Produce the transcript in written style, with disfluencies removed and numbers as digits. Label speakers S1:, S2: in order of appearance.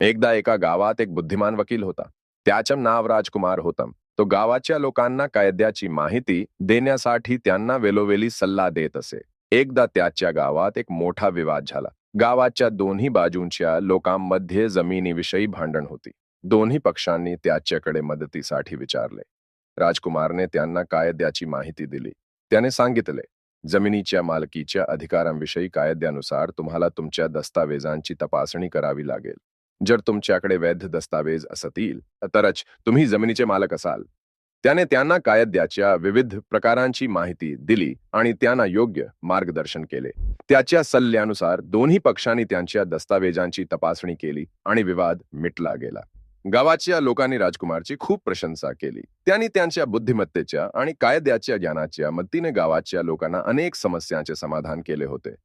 S1: एकदा एका गावात एक बुद्धिमान वकील होता. त्याचे नाव राजकुमार होतं. तो गावाच्या लोकांना कायद्याची माहिती देण्यासाठी त्यांना वेळोवेळी सल्ला देत असे. एकदा त्याच्या गावात एक मोठा विवाद झाला. गावाच्या दोन्ही बाजूंच्या लोकांमध्ये जमिनीविषयी भांडण होती. दोन्ही पक्षांनी त्याच्याकडे मदतीसाठी विचारले. राजकुमारने त्यांना कायद्याची माहिती दिली. त्याने सांगितले, जमिनीच्या मालकीच्या अधिकारांविषयी कायद्यानुसार तुम्हाला तुमच्या दस्तावेजांची तपासणी करावी लागेल. जर तुमच्याकडे वैध दस्तावेज असतील तरच तुम्ही जमिनीचे मालक असाल. त्याने त्यांना कायद्याच्या विविध प्रकारांची माहिती दिली आणि त्यांना योग्य मार्गदर्शन केले. त्याच्या सल्ल्यानुसार दोन्ही पक्षांनी त्यांच्या दस्तावेजांची तपासणी केली आणि विवाद मिटला गेला. गावाच्या लोकांनी राजकुमारची खूप प्रशंसा केली. त्यांनी त्यांच्या बुद्धिमत्तेच्या आणि कायद्याच्या ज्ञानाच्या मदतीने गावाच्या लोकांना अनेक समस्यांचे समाधान केले होते.